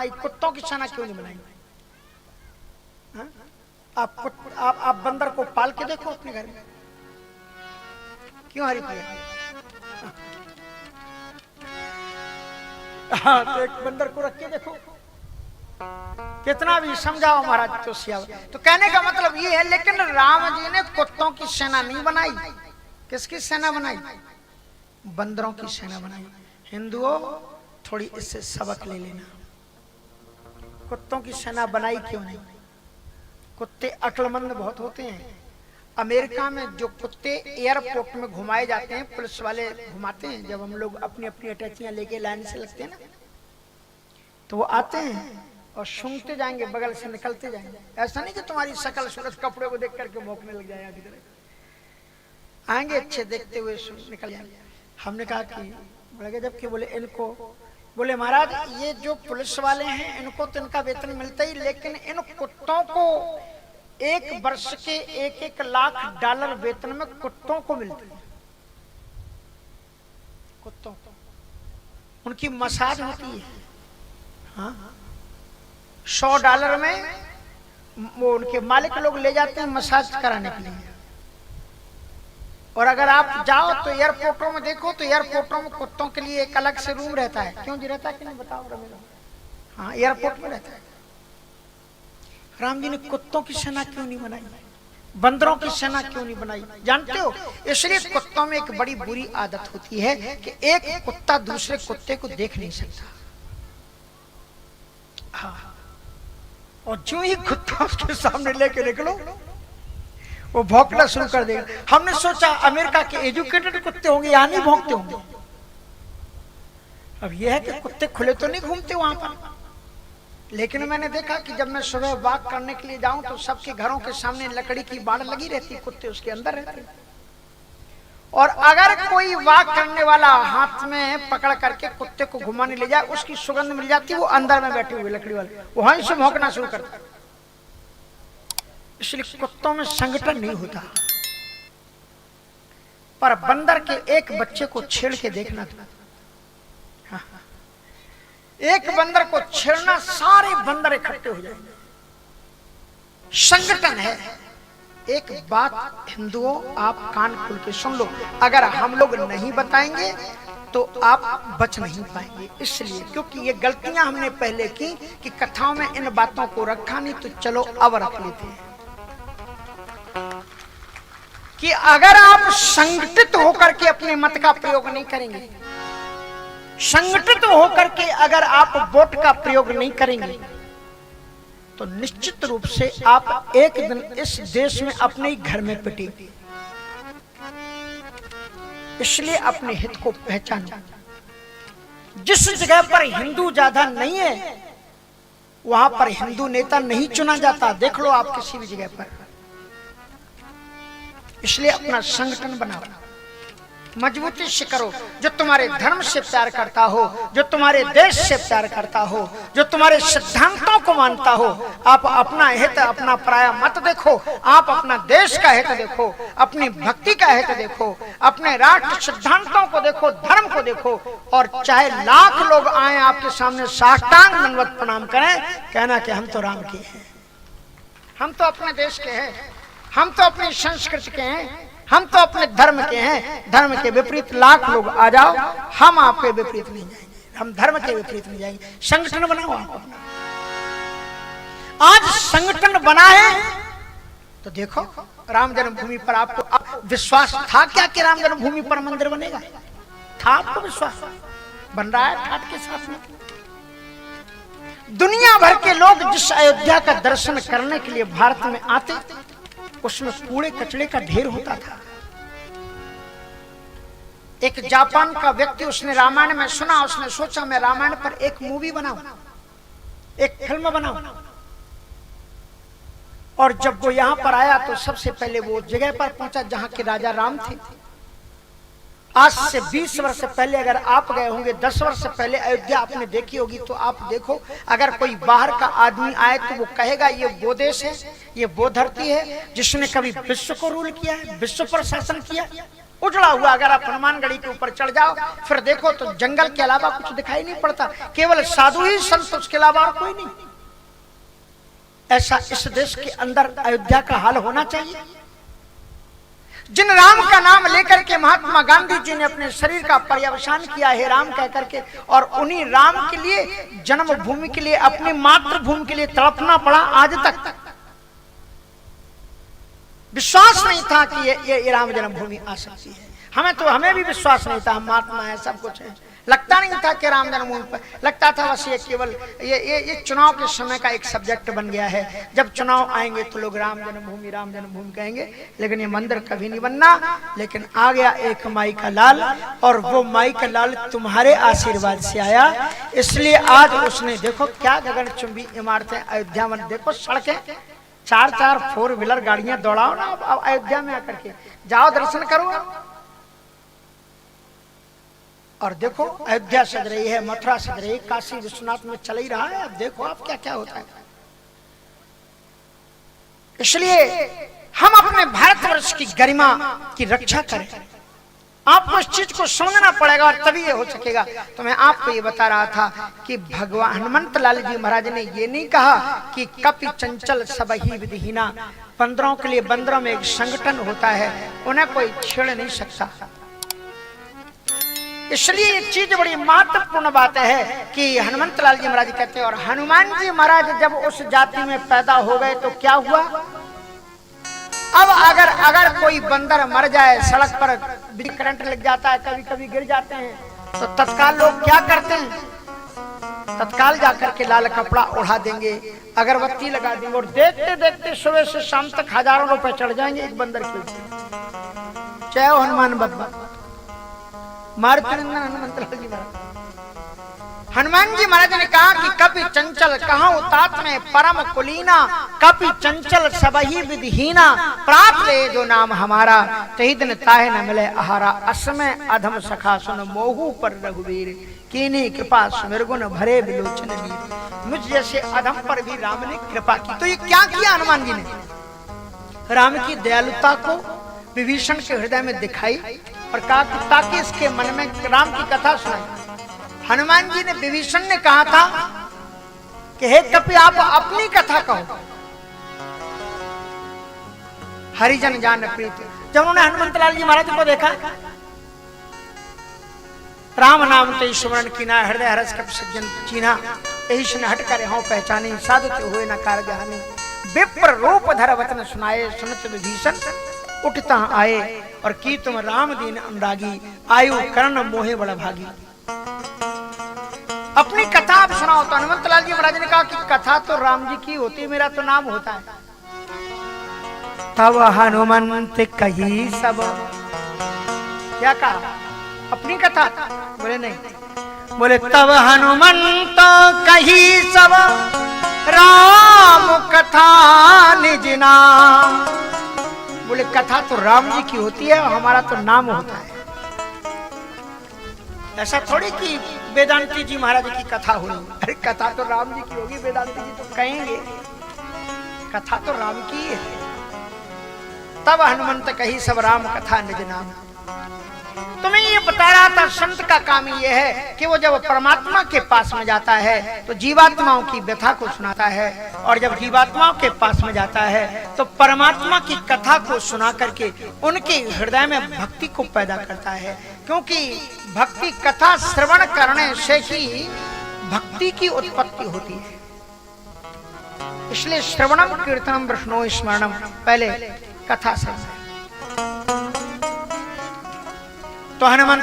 बनाई, कुत्तों की सेना क्यों नहीं बनाई? हाँ? आप बंदर को पाल के देखो अपने घर में, क्यों हरी प्रिया? हाँ, तो एक बंदर को रख के देखो, कितना भी समझाओ महाराज तो सियाव। तो कहने का मतलब ये है, लेकिन राम जी ने कुत्तों की सेना नहीं बनाई। किसकी सेना बनाई? बंदरों की सेना बनाई। हिंदुओं, थोड़ी इससे सबक ले लेना। कुत्तों की सेना बनाई क्यों नहीं? कुत्ते अक्लमंद बहुत होते हैं। अमेरिका में जो कुत्ते एयरपोर्ट में घुमाए जाते हैं, पुलिस वाले घुमाते हैं, जब हम लोग अपनी अपनी अटैचियां लेके लाइन से लगते हैं ना, तो वो आते हैं और सूंघते जाएंगे, बगल से निकलते जाएंगे। ऐसा नहीं कि तुम्हारी शकल सूरत कपड़े को देख करके भौंकने लग जाए, आएंगे अच्छे देखते हुए निकल जाएंगे। हमने कहा कि बोले जबकि, बोले इनको, बोले महाराज ये जो पुलिस वाले हैं इनको तो इनका वेतन मिलता ही, लेकिन इन कुत्तों को 1 वर्ष के 1-1 लाख डॉलर वेतन में कुत्तों को मिलते हैं। कुत्तों को उनकी मसाज होती है। हाँ, $100 में वो उनके मालिक लोग ले जाते हैं मसाज कराने के लिए। और अगर आप जाओ तो एयरपोर्टों में देखो, तो एयरपोर्टों में कुत्तों के लिए एक अलग से रूम रहता है। क्यों जी रहता है कि नहीं बताओ रमेश? हाँ, एयरपोर्ट में रहता है। राम जी ने कुत्तों की सेना क्यों नहीं बनाई? बंदरों की सेना क्यों नहीं बनाई? जानते हो, इसलिए कुत्तों में एक बड़ी बुरी आदत होती है कि एक कुत्ता दूसरे कुत्ते को देख नहीं सकता। हाँ, और जो ही कुत्ता उसके सामने लेके निकलो वो भौंकना शुरू कर देगा। हमने सोचा अमेरिका के एजुकेटेड कुत्ते होंगे, यहां नहीं भौंकते होंगे। अब यह है कि कुत्ते खुले तो नहीं घूमते वहां पर, लेकिन मैंने देखा कि जब मैं सुबह वॉक करने के लिए जाऊं तो सबके घरों के सामने लकड़ी की बाड़ लगी रहती, कुत्ते उसके अंदर रहते। और अगर कोई वॉक करने वाला हाथ में पकड़ करके कुत्ते को घुमाने ले जाए, उसकी सुगंध मिल जाती, वो अंदर में बैठे हुए लकड़ी वाले वहीं से भौंकना शुरू करता। इसलिए कुत्तों में संगठन नहीं होता। पर बंदर के एक बच्चे को छेड़ के देखना था। हाँ, एक बंदर को छेड़ना, सारे बंदर इकट्ठे हो जाएंगे। संगठन है। एक बात हिंदुओं, आप कान खोल के सुन लो, अगर हम लोग नहीं बताएंगे तो आप बच नहीं पाएंगे। इसलिए क्योंकि ये गलतियां हमने पहले की कि कथाओं में इन बातों को रखा नहीं, तो चलो अब रख लेते हैं कि अगर आप संगठित होकर के अपने मत का प्रयोग नहीं करेंगे, संगठित होकर के अगर आप वोट का प्रयोग नहीं करेंगे, तो निश्चित रूप से आप एक दिन इस देश में अपने ही घर में पिटेंगे। इसलिए अपने हित को पहचानो। जिस जगह पर हिंदू ज्यादा नहीं है वहां पर हिंदू नेता नहीं चुना जाता। देख लो आप किसी भी जगह पर। इसलिए अपना संगठन बनाओ, मजबूती से करो। जो तुम्हारे धर्म से प्यार करता हो, जो तुम्हारे देश से प्यार करता हो, जो तुम्हारे सिद्धांतों को मानता हो, आप अपना हित, अपना पराया मत देखो, आप अपना देश का हित देखो, अपनी भक्ति का हित देखो, अपने राष्ट्र सिद्धांतों को देखो, धर्म को देखो। और चाहे लाख लोग आए आपके सामने साष्टांग दंडवत प्रणाम करें, कहना कि हम तो राम के हैं, हम तो अपने देश के हैं, हम तो अपनी संस्कृति के हैं, हम तो अपने धर्म के हैं। धर्म के विपरीत लाख लोग आ जाओ, हम आपके विपरीत नहीं जाएंगे, हम धर्म के विपरीत नहीं जाएंगे। संगठन बनाओ आप अपना। आज संगठन बना है तो देखो, राम जन्मभूमि पर आपको विश्वास था क्या कि राम जन्मभूमि पर मंदिर बनेगा? था आपको विश्वास? बन रहा है ठाट के साथ में। दुनिया भर के लोग जिस अयोध्या का दर्शन करने के लिए भारत में आते, उसमें कूड़े कचड़े का ढेर होता था। एक जापान का व्यक्ति, उसने रामायण में सुना, उसने सोचा मैं रामायण पर एक मूवी बनाऊं, एक फिल्म बनाऊं। और जब वो यहां पर आया तो सबसे पहले वो जगह पर पहुंचा जहां के राजा राम थे। आज से 20 वर्ष पहले अगर आप गए होंगे, 10 वर्ष पहले अयोध्या आपने देखी होगी, तो आप देखो अगर कोई बाहर का आदमी आए तो वो कहेगा ये वो देश है, ये वो धरती है जिसने कभी विश्व को रूल किया है, विश्व पर शासन किया। उजड़ा हुआ। अगर आप हनुमानगढ़ी के ऊपर चढ़ जाओ फिर देखो तो जंगल के अलावा कुछ दिखाई नहीं पड़ता, केवल साधु ही संत, उसके अलावा और कोई नहीं। ऐसा इस देश के अंदर अयोध्या का हाल होना चाहिए। जिन राम का नाम लेकर के महात्मा गांधी जी ने अपने शरीर का पर्यवसान किया है राम कह करके, और उन्हीं राम के लिए जन्मभूमि के लिए, अपनी मातृभूमि के लिए तड़पना पड़ा। आज तक विश्वास नहीं था कि ये राम जन्मभूमि आ सकती है। हमें भी विश्वास नहीं था, हम महात्मा है, सब कुछ है, लगता नहीं था कि राम जन्मभूमि पर, लगता था बस ये केवल ये चुनाव के समय का एक सब्जेक्ट बन गया है। जब चुनाव आएंगे तो लोग राम जन्मभूमि कहेंगे, लेकिन ये मंदिर कभी नहीं बनना। लेकिन आ गया एक माई का लाल, और वो माई का लाल तुम्हारे आशीर्वाद से आया, इसलिए आज उसने देखो क्या गगनचुंबी इमारतें अयोध्या में, देखो सड़कें, 4-4 4 व्हीलर गाड़ियां दौड़ाओ ना अब अयोध्या में आकर के, जाओ दर्शन करो। और देखो अयोध्या सज रही है, मथुरा सज रही है, काशी विश्वनाथ में चल ही रहा है। अब देखो आप क्या क्या होता है। इसलिए हम अपने भारतवर्ष की गरिमा की रक्षा करें। आपको इस चीज को समझना पड़ेगा और तभी ये हो सकेगा। तो मैं आपको ये बता रहा था कि भगवान हनुमंत लाल जी महाराज ने ये नहीं कहा कि कपि चंचल सबही विधिहीना, बंदरों के लिए बंदरों में एक संगठन होता है, उन्हें कोई छेड़ नहीं सकता। इसलिए ये चीज बड़ी महत्वपूर्ण बात है कि हनुमंत लाल जी महाराज कहते हैं। और हनुमान जी महाराज जब उस जाति में पैदा हो गए तो क्या हुआ, अब अगर कोई बंदर मर जाए, सड़क पर बिजली करंट लग जाता है, कभी कभी गिर जाते हैं, तो तत्काल लोग क्या करते हैं, तत्काल जाकर के लाल कपड़ा ओढ़ा देंगे, अगरबत्ती लगा देंगे, और देखते देखते सुबह से शाम तक हजारों रुपए चढ़ जाएंगे एक बंदर के ऊपर। जय हो हनुमान बाबा, मारुतिनंदन हनुमंत लाल जी महाराज। हनुमान जी महाराज ने कहा कि कपि चंचल कहूं तात में परम कुलीना, कपि चंचल सबही विधिहीना, प्राप्त ले जो नाम हमारा, तही दिन ताहे न मिले आहारा, असमय अधम सखा सुन मोहू पर रघुवीर, कीनी कृपा सुमिरगुण भरे विलोचन वीर। मुझ जैसे अधम पर भी राम ने कृपा की। तो ये क्या किया हनुमान जी ने, राम की दयालुता को विभीषण के हृदय में दिखाई और कहा कि ताकि इसके मन में राम की कथा सुनाई। हनुमान जी ने, विभीषण ने कहा था कि हे कपि आप अपनी कथा कहो, हरिजन जान प्रीत। जब उन्होंने हनुमंत लाल जी महाराज को देखा, राम नाम ते सुमरन कीना, हृदय हरस कपि सज्जन चीना, यही सुन हट कर हो पहचानी, साधुते हुए न कार जहानी, विप्र रूप धर वचन सुनाए, सुनत विभीषण उठता आए, और की तुम राम दीन अनुरागी, आयु कर्ण मोहे बड़ा भागी। अपनी कथा आप सुनाओ। तो हनुमंत लाल जी महाराज ने कहा कि कथा तो राम जी की होती, मेरा तो नाम होता है। तब हनुमंत कही सब, क्या कहा, अपनी कथा, बोले नहीं, बोले तब हनुमंत कही सब, राम कथा निज नाम। बोले कथा तो राम जी की होती है, हमारा तो नाम होता है। ऐसा थोड़ी कि वेदांती जी महाराज की कथा हुई, अरे कथा तो राम जी की होगी, वेदांती जी तो कहेंगे कथा तो राम की है। तब हनुमंत कही सब राम कथा निज नाम। तो मैं ये बता रहा था, संत का काम ये है कि वो जब परमात्मा के पास में जाता है तो जीवात्माओं की व्यथा को सुनाता है, और जब जीवात्माओं के पास में जाता है तो परमात्मा की कथा को सुना करके उनके हृदय में भक्ति को पैदा करता है। क्योंकि भक्ति कथा श्रवण करने से ही भक्ति की उत्पत्ति होती है। इसलिए श्रवणम कीर्तनम विष्णु स्मरणम, पहले कथा श्रवण। तो हनुमान